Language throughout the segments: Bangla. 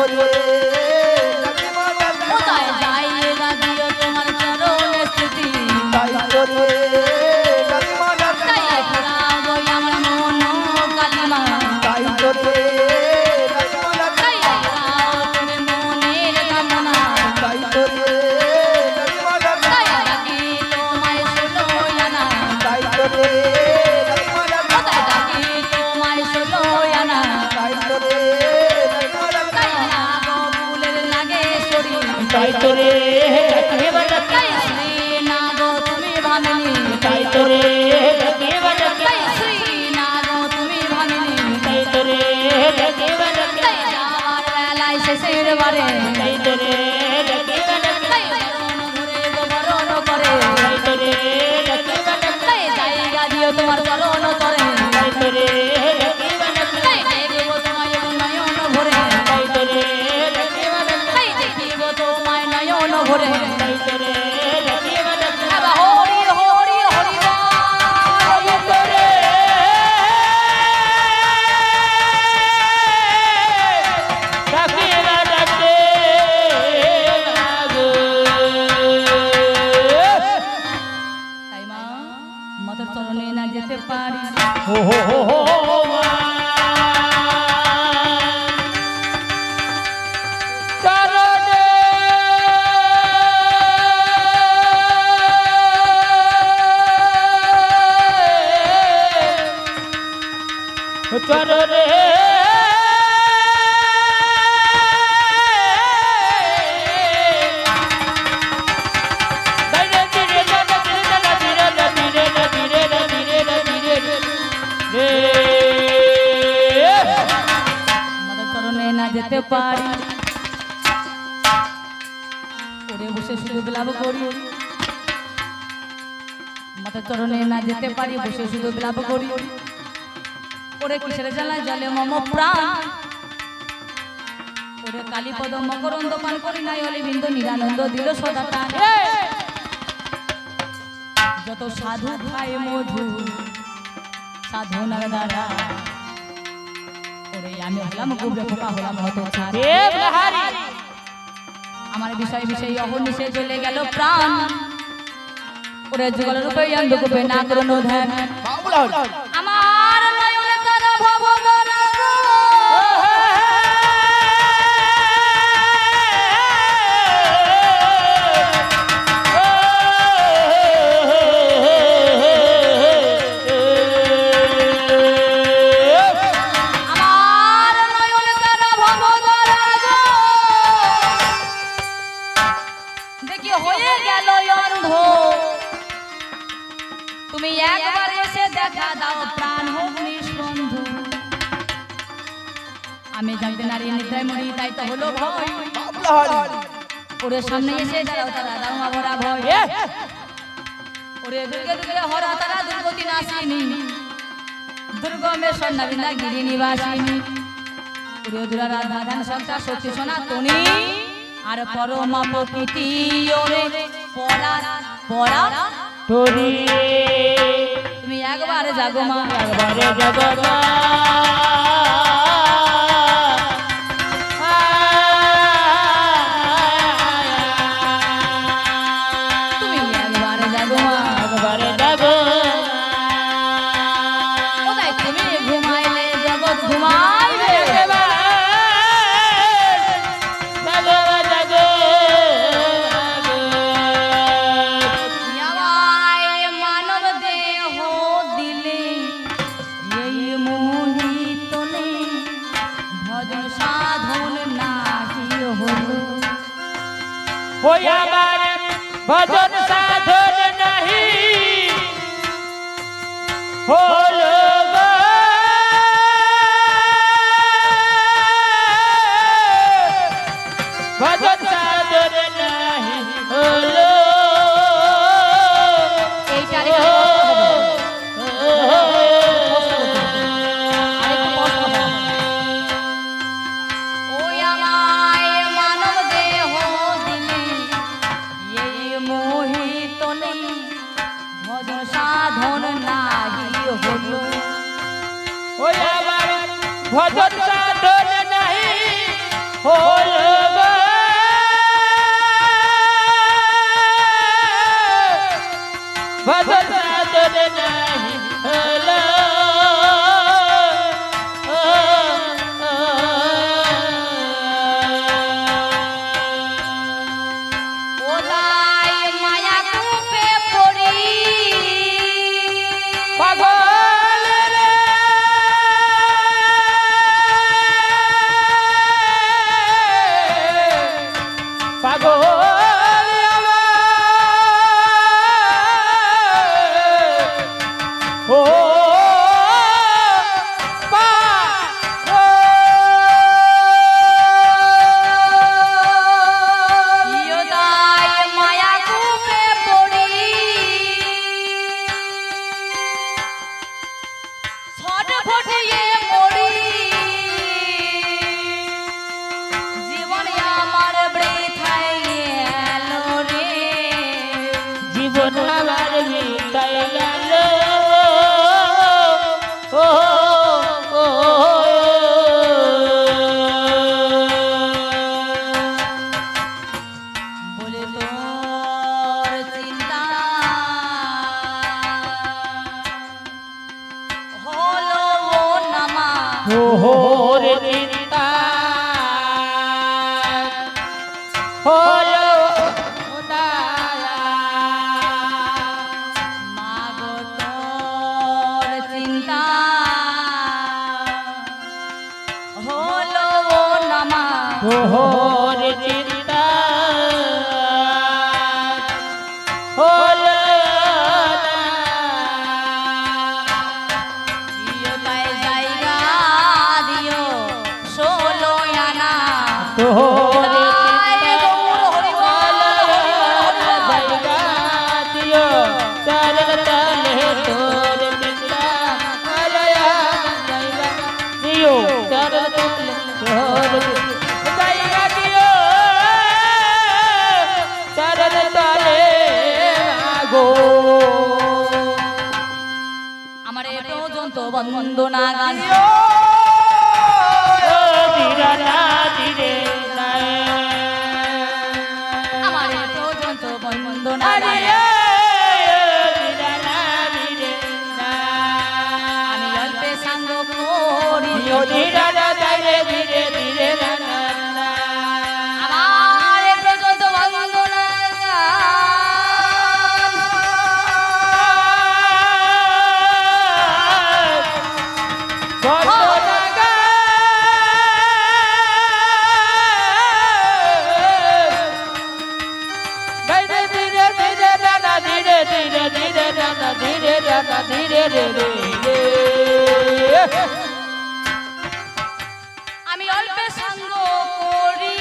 তোরে কোথায় জায়গা দিও তোমার চরণ স্থিতি তাই তোরে তাই পুরাবো আমার মন কালিমা তাই তোরে তাই পুরাও তোর মনের কামনা তাই তোরে তাই ডাকি তোমায় ষোলো আনা তাই তোরে কোথায় ডাকি তোমায় ষোলো আনা তাই তোরে তাই নাগো ফুলের লাগে সরি তাই তোরে ডাকে বাজাকে তাই শ্রী নাগো তুমি ভামিনী তাই তোরে ডাকে বাজাকে তাই শ্রী নাগো তুমি ভামিনী তাই তোরে ডাকে বাজাকে তাই যাওয়ার বেলায় শেষের বারে তাই তোরে ডাকে বাজাকে তাই বরণ ঘুরে গো বরণ করে তাই তোরে ডাকে বাজাকে তাই জায়গা দিও তোমার চরণ তরে তাই তোরে ডাকে বাজাকে তাই দেখব তোমায় নয়ন ভরে তাই তোরে ডাকে বাজাকে তাই দেখিব তোমায় নয়ন ভরে তাই তোরে ডাকে বাজাকে বাবা হরি হরি হরি বল। তাই তোরে ডাকে বাজাকে লাগো তাই মা মাতার চরণে না যেতে পারি হো হো হো হো মা চরণে চরণে মাতার চরণে না যেতে পারি ওরে বসে শুধু বিলাপ করি মাতার চরণে না যেতে পারি বসে শুধু বিলাপ করি ওরে কিসের জ্বালায় জলে মম প্রাণ ওরে কালীপদ মকরন্দ পান করি নাই অলিবিন্দ নিরানন্দ দিল সদা টান যত সাধু খায় মধু সাধনার দ্বারা ওরে আমি হলাম গুবরে খোকা হলাম হত ছাড় আমার বিষয় বিষয় অহর্নিশে চলে গেল প্রাণ ওরে যুগল রূপে অন্ধকূপে না করো ধ্যান আমার নয়নে তারা ভব ধরা আমার নয়নে তারা ভব ধরা দেখি হয়ে গেল অন্ধ তুমি একবার এসে দেখা দাও প্রাণ হোক নিষ্পন্ধ আমি জানতে নারী নিদ্রায় মরি তাই তো হলো ভয় ওরে সামনে এসে দাঁড়াও তারা দাও মা ভরা ভয় ওরে দুর্গে দুর্গে হরা তারা দুর্গতি নাশিনী দুর্গমে সন্ন্যাবিন্দা গিরি নিবাসিনী ওরে দুরা রাধা ধান সংসার সত্যি সোনা তুমি আর পরমা প্রকৃতি ওরে পড়া পড়া তোরে তুমি একবার জাগো মা একবারে জগমা তুমি একবার জাগো মা একবারে জগমা কোথায় তুমি ঘুমাইলে জগৎ ঘুমাইবে আমায় মানব দেহ দিলে এই মোহিতনে ভজন সাধন নাহি হলো ওই আমার ভজন সাধন নাহি হলো গো। ভজন সাধন নাহি হলো এইটারে ওই আমায় মানব দেহ দিলে এই মোহিতনে ভজন সাধন নাহি হলো ওই আমার ভজন সাধন নাহি হলো মাগো ও জীবন আমার মিটাই গেল ও ও বলে তোর চিন্তা হলো নামা তোর চিন্তা হলো মাগো তোর চিন্তা হলো নামা তোর চিন্তা হলো দিও তাই জায়গা দিও ষোলো আনা তোর তাই গৌর হরিবল জায়গা দিও চরণ তলে তোর চিন্তা আলয়া জায়গা দিও চরণ তলে তোর জায়গা দিও চরণ তলে মাগো আমার এ পর্যন্ত বন্দনা গান আমার এ পর্যন্ত বন্দনা গান আমি অল্পে সাঙ্গ করি আমার এ পর্যন্ত বন্দনা আমি অল্পে সাঙ্গ করি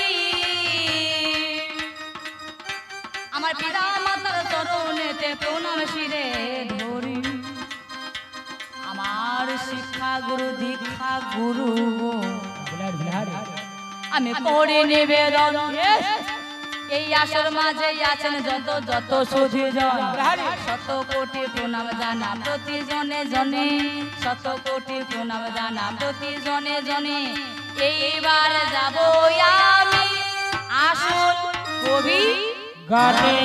আমার পিতা মাতার চরণেতে প্রণাম শিরে ধরি আমার শিক্ষা গুরু দীক্ষা গুরু আমি করে নিবেদন এই আসর মাঝে আছেন যত যত সুধী জন শত কোটি প্রণাম জানা প্রতি জনে জনে শত কোটি প্রণাম জানা প্রতি জনে জনে এইবার যাব আমি আসল কবি গানে